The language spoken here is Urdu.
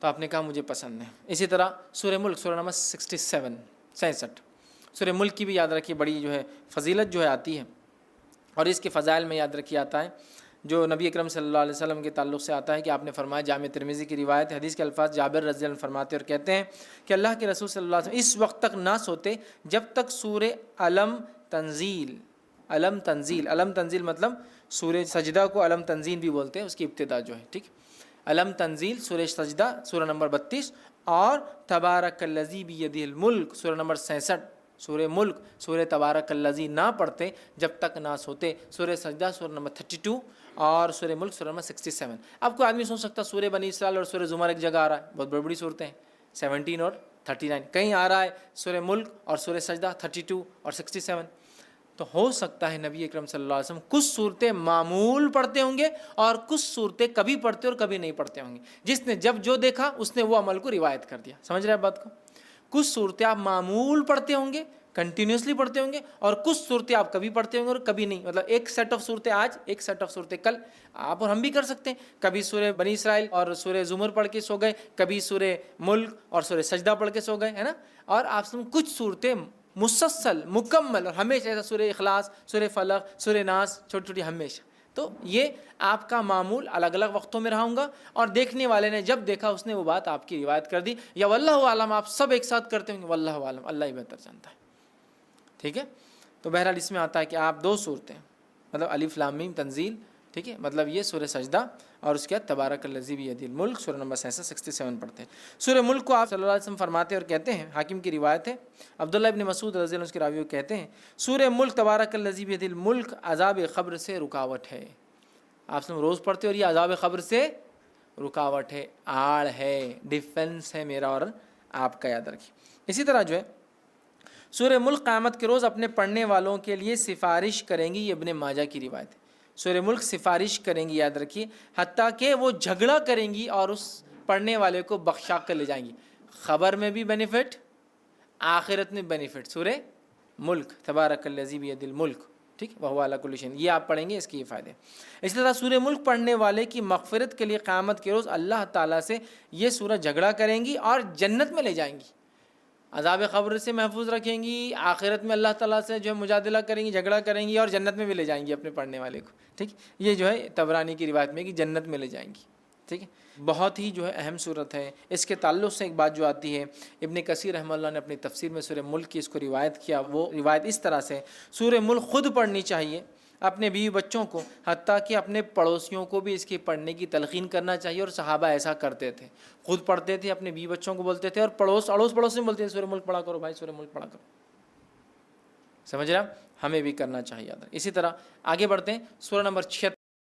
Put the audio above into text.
تو آپ نے کہا مجھے پسند ہے۔ اسی طرح سورہ ملک سورہ نمبر 67 سورہ ملک کی بھی یاد رکھیے بڑی جو ہے فضیلت جو ہے آتی ہے، اور اس کے فضائل میں یاد رکھیے آتا ہے جو نبی اکرم صلی اللہ علیہ وسلم کے تعلق سے آتا ہے کہ آپ نے فرمایا، جامع ترمذی کی روایت، حدیث کے الفاظ جابر رضی اللہ عنہ فرماتے اور کہتے ہیں کہ اللہ کے رسول صلی اللہ علیہ وسلم اس وقت تک نہ سوتے جب تک سورہ علم تنزیل مطلب سورہ سجدہ کو علم تنزیل بھی بولتے ہیں، اس کی ابتدا جو ہے، ٹھیک، علم تنزیل سورہ سجدہ سورہ نمبر 32، اور تبارک الذی بیدہ الملک سورہ نمبر 66، سورہ ملک سورہ تبارک الذی نہ پڑھتے جب تک نہ سوتے، سورہ سجدہ سورہ نمبر 32 اور سورہ ملک سورہ نمبر 67۔ اب کوئی آدمی سوچ سکتا سورہ بنی اسرائیل اور سورہ زمر ایک جگہ آ رہا ہے، بہت بڑی بڑی صورتیں ہیں، 17 اور 39، کہیں آ رہا ہے سورہ ملک اور سورہ سجدہ 32 اور 67۔ تو ہو سکتا ہے نبی اکرم صلی اللہ علیہ وسلم کچھ صورتیں معمول پڑھتے ہوں گے اور کچھ صورتیں کبھی پڑھتے اور کبھی نہیں پڑھتے ہوں گے، جس نے جب جو دیکھا اس نے وہ عمل کو روایت کر دیا۔ سمجھ رہے ہیں بات کو؟ کچھ صورتیں آپ معمول پڑھتے ہوں گے، کنٹینیوسلی پڑھتے ہوں گے، اور کچھ صورتیں آپ کبھی پڑھتے ہوں گے اور کبھی نہیں، مطلب ایک سیٹ آف صورتیں آج، ایک سیٹ آف صورتیں کل، آپ اور ہم بھی کر سکتے ہیں، کبھی سورہ بنی اسرائیل اور سورہ زمر پڑھ کے سو گئے، کبھی سورہ ملک اور سورہ سجدہ پڑھ کے سو گئے، ہے نا، اور آپ سب کچھ صورتیں مسلسل مکمل اور ہمیشہ، ایسا سورہ اخلاص سورہ فلق سورہ ناس چھوٹی چھوٹی ہمیشہ۔ تو یہ آپ کا معمول الگ الگ وقتوں میں رہا ہوں گا، اور دیکھنے والے نے جب دیکھا اس نے وہ بات آپ کی روایت کر دی، یا واللہ عالم آپ سب ایک ساتھ کرتے ہوں گے، واللہ عالم، اللہ ہی بہتر جانتا ہے، ٹھیک ہے۔ تو بہرحال اس میں آتا ہے کہ آپ دو صورتیں، مطلب الف لام میم تنزیل، ٹھیک ہے، مطلب یہ سورہ سجدہ اور اس کے بعد تبارک الذی بیدہ الملک سورہ نمبر 67 پڑھتے ہیں۔ سورہ ملک کو آپ صلی اللہ علیہ وسلم فرماتے اور کہتے ہیں، حاکم کی روایت ہے، عبداللہ ابن مسعود رضی اللہ عنہ کے راوی کہتے ہیں، سورہ ملک تبارک الذی بیدہ الملک عذاب قبر سے رکاوٹ ہے۔ آپ سب روز پڑھتے اور یہ عذاب قبر سے رکاوٹ ہے، آڑ ہے، ڈیفنس ہے میرا اور آپ کا، یاد رکھیے۔ اسی طرح جو ہے سورہ ملک قیامت کے روز اپنے پڑھنے والوں کے لیے سفارش کریں گی، یہ ابن ماجہ کی روایت ہے۔ سورہ ملک سفارش کریں گی، یاد رکھیے، حتیٰ کہ وہ جھگڑا کریں گی اور اس پڑھنے والے کو بخشا کر لے جائیں گی، خبر میں بھی بینیفٹ، آخرت میں بینیفٹ۔ سورہ ملک تبارک الذی بیدہ الملک، ٹھیک، وہو علی کل شیء، یہ آپ پڑھیں گے، اس کے یہ فائدے۔ اسی طرح سورہ ملک پڑھنے والے کی مغفرت کے لیے قیامت کے روز اللہ تعالیٰ سے یہ سورہ جھگڑا کریں گی اور جنت میں لے جائیں گی، عذاب قبر سے محفوظ رکھیں گی، آخرت میں اللہ تعالیٰ سے جو ہے مجادلہ کریں گی، جھگڑا کریں گی، اور جنت میں بھی لے جائیں گی اپنے پڑھنے والے کو، ٹھیک۔ یہ جو ہے طبرانی کی روایت میں کہ جنت میں لے جائیں گی، ٹھیک ہے۔ بہت ہی جو ہے اہم صورت ہے۔ اس کے تعلق سے ایک بات جو آتی ہے، ابن کثیر رحمہ اللہ نے اپنی تفسیر میں سورہ ملک کی اس کو روایت کیا، وہ روایت اس طرح سے، سورہ ملک خود پڑھنی چاہیے اپنے بیوی بچوں کو، حتیٰ کہ اپنے پڑوسیوں کو بھی اس کے پڑھنے کی تلقین کرنا چاہیے، اور صحابہ ایسا کرتے تھے، خود پڑھتے تھے، اپنے بیوی بچوں کو بولتے تھے، اور اڑوس پڑوس میں بولتے تھے سورہ ملک پڑھا کرو بھائی، سورہ ملک پڑھا کرو۔ سمجھ رہے ہیں؟ ہمیں بھی کرنا چاہیے۔ اسی طرح آگے بڑھتے ہیں، سورہ نمبر 76